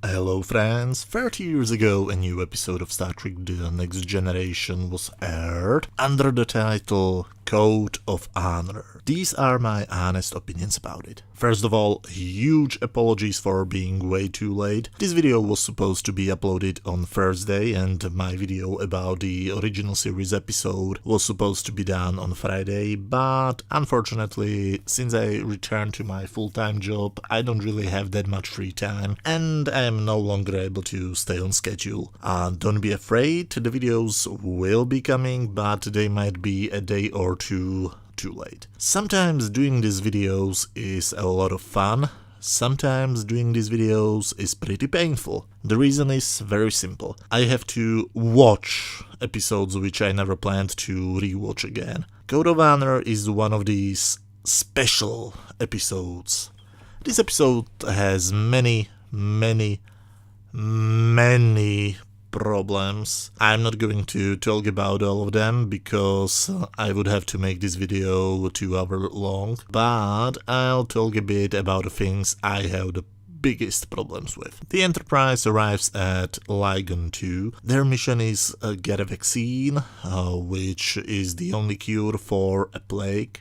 Hello friends, 30 years ago a new episode of Star Trek The Next Generation was aired under the title Code of Honor. These are my honest opinions about it. First of all, huge apologies for being way too late. This video was supposed to be uploaded on Thursday and my video about the original series episode was supposed to be done on Friday, but unfortunately, since I returned to my full-time job, I don't really have that much free time and I am no longer able to stay on schedule. Don't be afraid, the videos will be coming, but they might be a day or two too late. Sometimes doing these videos is a lot of fun, sometimes doing these videos is pretty painful. The reason is very simple. I have to watch episodes which I never planned to rewatch again. Code of Honor is one of these special episodes. This episode has many problems. I'm not going to talk about all of them because I would have to make this video 2 hours long, but I'll talk a bit about the things I have the biggest problems with. The Enterprise arrives at Lygon 2. Their mission is get a vaccine, which is the only cure for a plague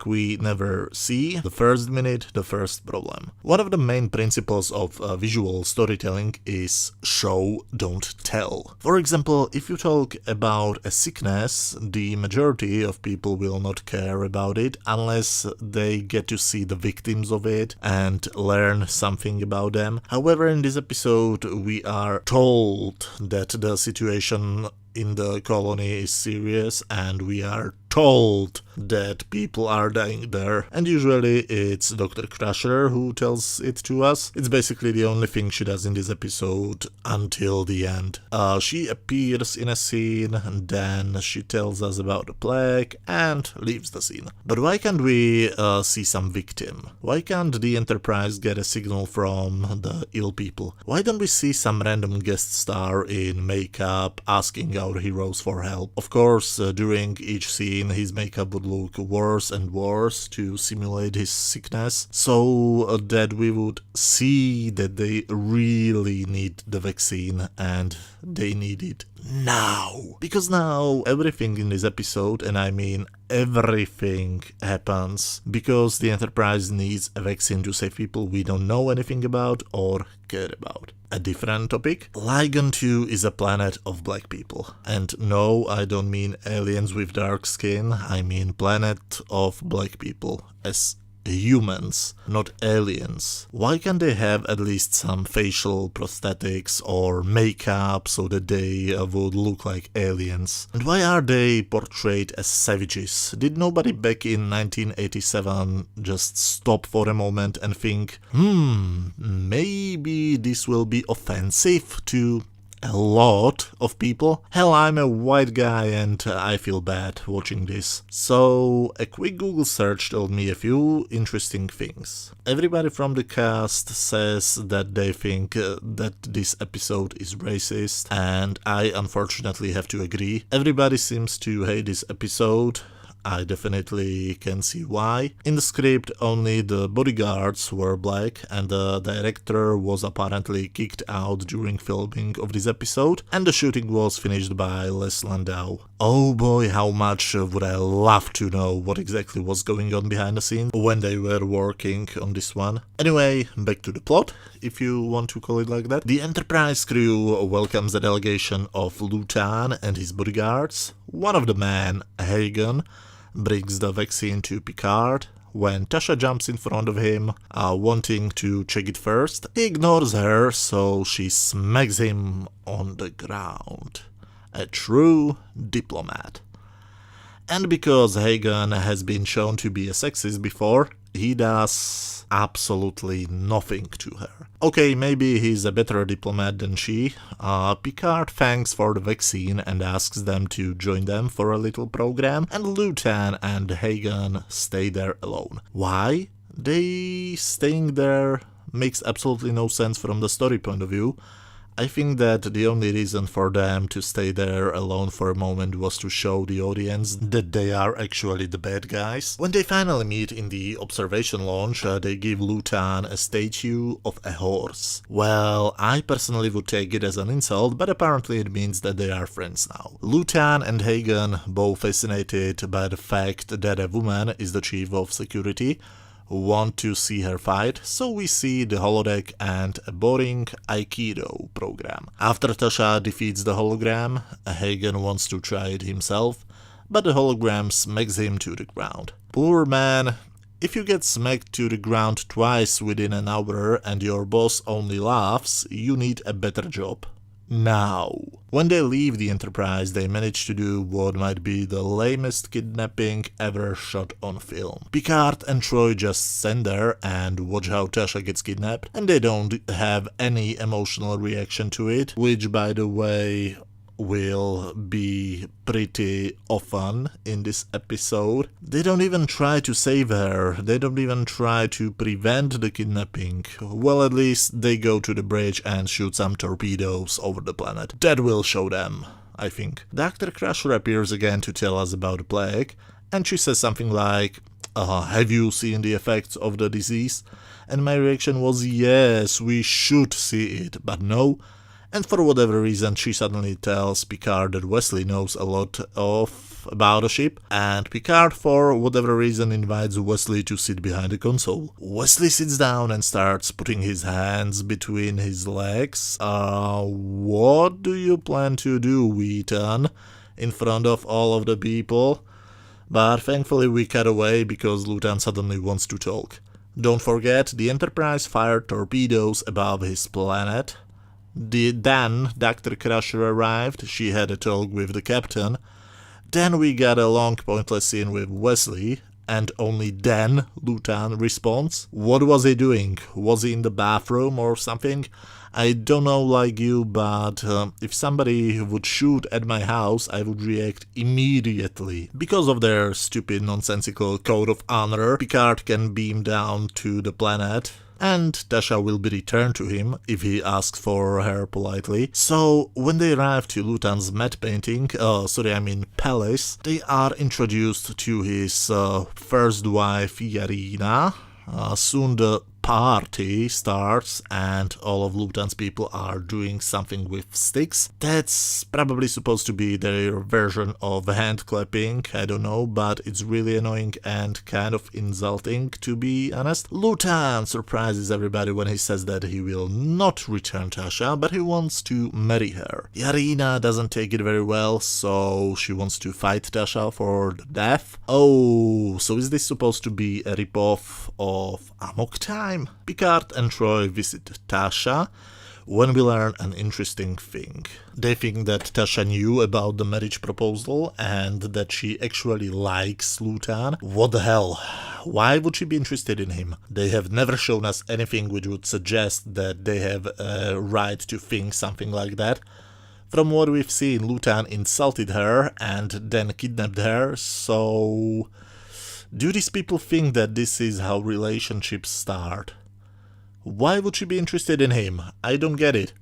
we never see. The first minute, the first problem. One of the main principles of visual storytelling is show, don't tell. For example, if you talk about a sickness, the majority of people will not care about it unless they get to see the victims of it and learn something about them. However, in this episode, we are told that the situation in the colony is serious and we are told that people are dying there, and usually it's Dr. Crusher who tells it to us. It's basically the only thing she does in this episode until the end. She appears in a scene and then she tells us about the plague and leaves the scene. But why can't we see some victim? Why can't the Enterprise get a signal from the ill people? Why don't we see some random guest star in makeup asking our heroes for help? Of course, during each scene his makeup would look worse and worse to simulate his sickness, so that we would see that they really need the vaccine and they need it now. Because now everything in this episode, and I mean everything, happens because the Enterprise needs a vaccine to save people we don't know anything about or care about. A different topic. Lygon 2 is a planet of black people. And no, I don't mean aliens with dark skin, I mean planet of black people as humans, not aliens. Why can't they have at least some facial prosthetics or makeup so that they would look like aliens? And why are they portrayed as savages? Did nobody back in 1987 just stop for a moment and think, maybe this will be offensive to a lot of people? Hell, I'm a white guy and I feel bad watching this. So a quick Google search told me a few interesting things. Everybody from the cast says that they think that this episode is racist, and I unfortunately have to agree. Everybody seems to hate this episode. I definitely can see why. In the script, only the bodyguards were black, and the director was apparently kicked out during filming of this episode, and the shooting was finished by Les Landau. Oh boy, how much would I love to know what exactly was going on behind the scenes when they were working on this one. Anyway, back to the plot, if you want to call it like that. The Enterprise crew welcomes a delegation of Lutan and his bodyguards. One of the men, Hagen, brings the vaccine to Picard. When Tasha jumps in front of him, wanting to check it first, he ignores her, so she smacks him on the ground. A true diplomat. And because Hagen has been shown to be a sexist before, he does absolutely nothing to her. Okay, maybe he's a better diplomat than she. Picard thanks for the vaccine and asks them to join them for a little program, and Lutan and Hagen stay there alone. Why? They staying there makes absolutely no sense from the story point of view. I think that the only reason for them to stay there alone for a moment was to show the audience that they are actually the bad guys. When they finally meet in the observation launch, they give Lutan a statue of a horse. Well, I personally would take it as an insult, but apparently it means that they are friends now. Lutan and Hagen, both fascinated by the fact that a woman is the chief of security, want to see her fight, so we see the holodeck and a boring Aikido program. After Tasha defeats the hologram, Hagen wants to try it himself, but the hologram smacks him to the ground. Poor man. If you get smacked to the ground twice within an hour and your boss only laughs, you need a better job. Now, when they leave the Enterprise, they manage to do what might be the lamest kidnapping ever shot on film. Picard and Troy just stand there and watch how Tasha gets kidnapped, and they don't have any emotional reaction to it, which, by the way, will be pretty often in this episode. They don't even try to save her, they don't even try to prevent the kidnapping. Well, at least they go to the bridge and shoot some torpedoes over the planet. That will show them, I think. Dr. Crusher appears again to tell us about the plague, and she says something like, have you seen the effects of the disease? And my reaction was, yes, we should see it, but no. And for whatever reason, she suddenly tells Picard that Wesley knows a lot about the ship, and Picard, for whatever reason, invites Wesley to sit behind the console. Wesley sits down and starts putting his hands between his legs. What do you plan to do, Wheaton? In front of all of the people? But thankfully we cut away because Lutan suddenly wants to talk. Don't forget, the Enterprise fired torpedoes above his planet. Then Dr. Crusher arrived, she had a talk with the captain. Then we got a long pointless scene with Wesley, and only then Lutan responds. What was he doing? Was he in the bathroom or something? I don't know like you, but if somebody would shoot at my house, I would react immediately. Because of their stupid nonsensical code of honor, Picard can beam down to the planet, and Tasha will be returned to him if he asks for her politely. So when they arrive to Lutan's matte painting, palace, they are introduced to his first wife Yarina. Soon the party starts and all of Lutan's people are doing something with sticks. That's probably supposed to be their version of hand clapping, I don't know, but it's really annoying and kind of insulting, to be honest. Lutan surprises everybody when he says that he will not return Tasha, but he wants to marry her. Yarina doesn't take it very well, so she wants to fight Tasha for the death. Oh, so is this supposed to be a ripoff of Amok Time? Picard and Troy visit Tasha when we learn an interesting thing. They think that Tasha knew about the marriage proposal and that she actually likes Lutan. What the hell? Why would she be interested in him? They have never shown us anything which would suggest that they have a right to think something like that. From what we've seen, Lutan insulted her and then kidnapped her, so do these people think that this is how relationships start? Why would she be interested in him? I don't get it.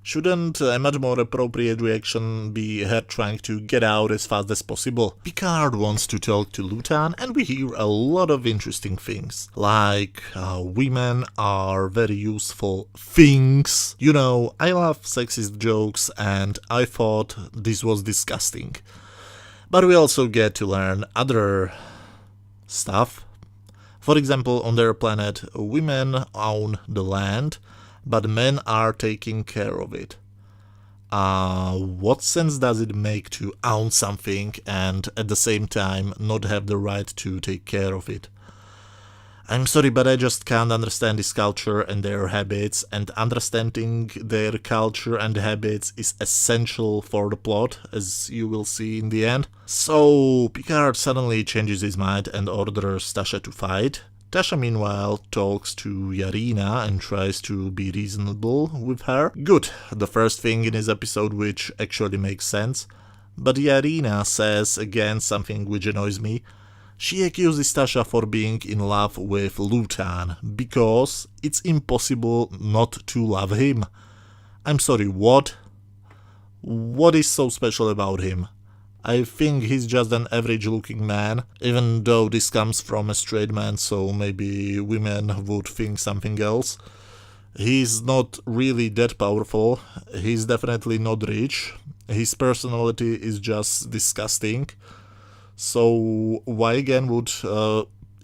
Shouldn't a much more appropriate reaction be her trying to get out as fast as possible? Picard wants to talk to Lutan, and we hear a lot of interesting things, like women are very useful things. You know, I love sexist jokes, and I thought this was disgusting. But we also get to learn other stuff. For example, on their planet, women own the land, but men are taking care of it. What sense does it make to own something and at the same time not have the right to take care of it? I'm sorry, but I just can't understand this culture and their habits, and understanding their culture and habits is essential for the plot, as you will see in the end. So Picard suddenly changes his mind and orders Tasha to fight. Tasha, meanwhile, talks to Yarina and tries to be reasonable with her. Good, the first thing in this episode which actually makes sense. But Yarina says again something which annoys me. She accuses Tasha for being in love with Lutan, because it's impossible not to love him. I'm sorry, what? What is so special about him? I think he's just an average-looking man, even though this comes from a straight man, so maybe women would think something else. He's not really that powerful, he's definitely not rich, his personality is just disgusting, so why again would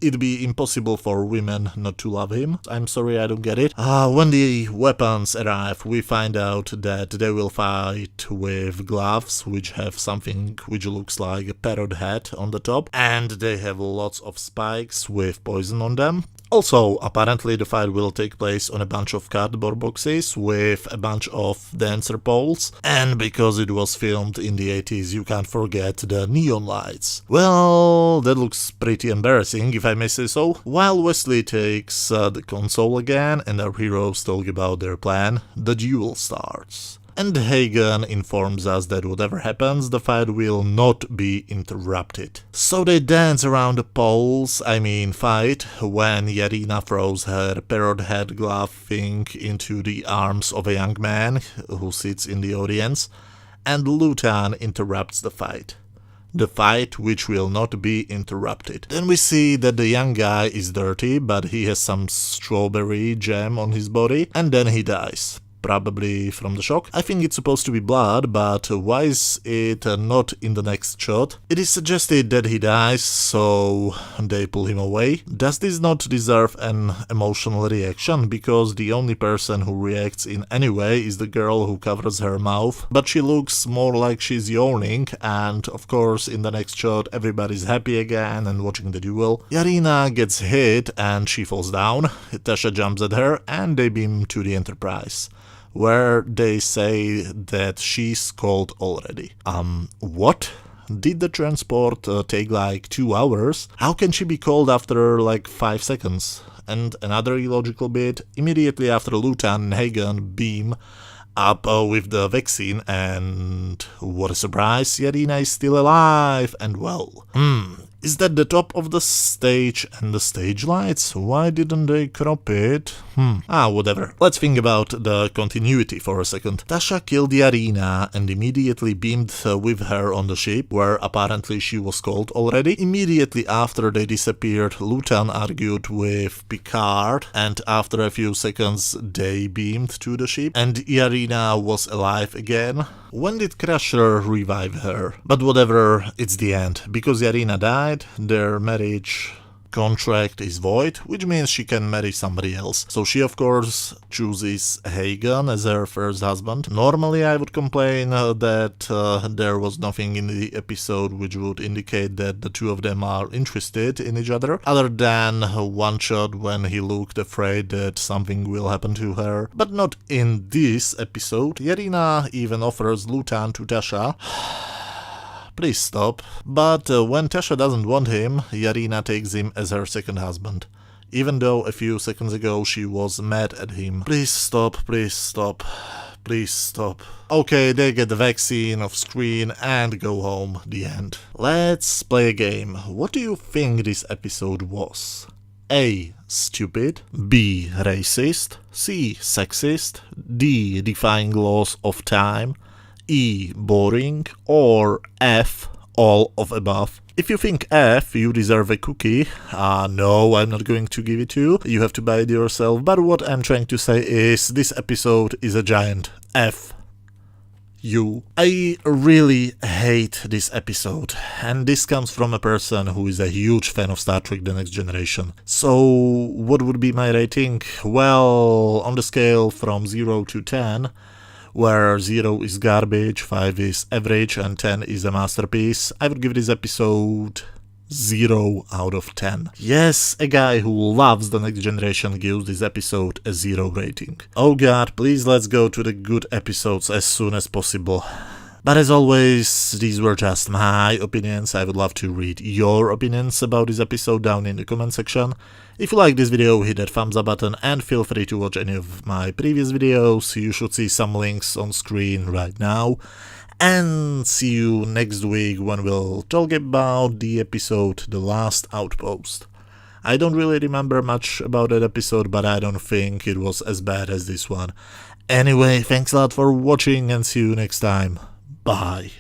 it be impossible for women not to love him? I'm sorry, I don't get it. When the weapons arrive, we find out that they will fight with gloves, which have something which looks like a parrot head on the top, and they have lots of spikes with poison on them. Also, apparently the fight will take place on a bunch of cardboard boxes with a bunch of dancer poles, and because it was filmed in the 80s, you can't forget the neon lights. Well, that looks pretty embarrassing, if I may say so. While Wesley takes the console again and our heroes talk about their plan, the duel starts. And Hagen informs us that whatever happens, the fight will not be interrupted. So they dance around the poles, fight, when Yarina throws her parrot head glove thing into the arms of a young man who sits in the audience, and Lutan interrupts the fight. The fight which will not be interrupted. Then we see that the young guy is dirty, but he has some strawberry jam on his body, and then he dies. Probably from the shock. I think it's supposed to be blood, but why is it not in the next shot? It is suggested that he dies, so they pull him away. Does this not deserve an emotional reaction? Because the only person who reacts in any way is the girl who covers her mouth, but she looks more like she's yawning, and of course in the next shot everybody's happy again and watching the duel. Yarina gets hit and she falls down. Tasha jumps at her and they beam to the Enterprise, where they say that she's cold already. What? Did the transport take like 2 hours? How can she be cold after like 5 seconds? And another illogical bit, immediately after Lutan and Hagen beam up with the vaccine, and what a surprise, Yarina is still alive and well. Is that the top of the stage and the stage lights? Why didn't they crop it? Whatever. Let's think about the continuity for a second. Tasha killed Yarina and immediately beamed with her on the ship, where apparently she was cold already. Immediately after they disappeared, Lutan argued with Picard, and after a few seconds they beamed to the ship, and Yarina was alive again. When did Crusher revive her? But whatever, it's the end. Because Yarina died, their marriage contract is void, which means she can marry somebody else. So she of course chooses Hagen as her first husband. Normally I would complain that there was nothing in the episode which would indicate that the two of them are interested in each other, other than one shot when he looked afraid that something will happen to her. But not in this episode. Yarina even offers Lutan to Tasha. Please stop. But when Tasha doesn't want him, Yarina takes him as her second husband. Even though a few seconds ago she was mad at him. Please stop, please stop, please stop. Okay, they get the vaccine off screen and go home. The end. Let's play a game. What do you think this episode was? A. Stupid. B. Racist. C. Sexist. D. Defying laws of time. E. Boring, or F. All of above. If you think F, you deserve a cookie. No, I'm not going to give it to you. You have to buy it yourself. But what I'm trying to say is this episode is a giant F. I really hate this episode, and this comes from a person who is a huge fan of Star Trek The Next Generation. So, what would be my rating? Well, on the scale from 0 to 10, where 0 is garbage, 5 is average, and 10 is a masterpiece, I would give this episode 0 out of 10. Yes, a guy who loves The Next Generation gives this episode a 0 rating. Oh god, please let's go to the good episodes as soon as possible. But as always, these were just my opinions. I would love to read your opinions about this episode down in the comment section. If you like this video, hit that thumbs up button and feel free to watch any of my previous videos. You should see some links on screen right now. And see you next week when we'll talk about the episode The Last Outpost. I don't really remember much about that episode, but I don't think it was as bad as this one. Anyway, thanks a lot for watching and see you next time. Bye.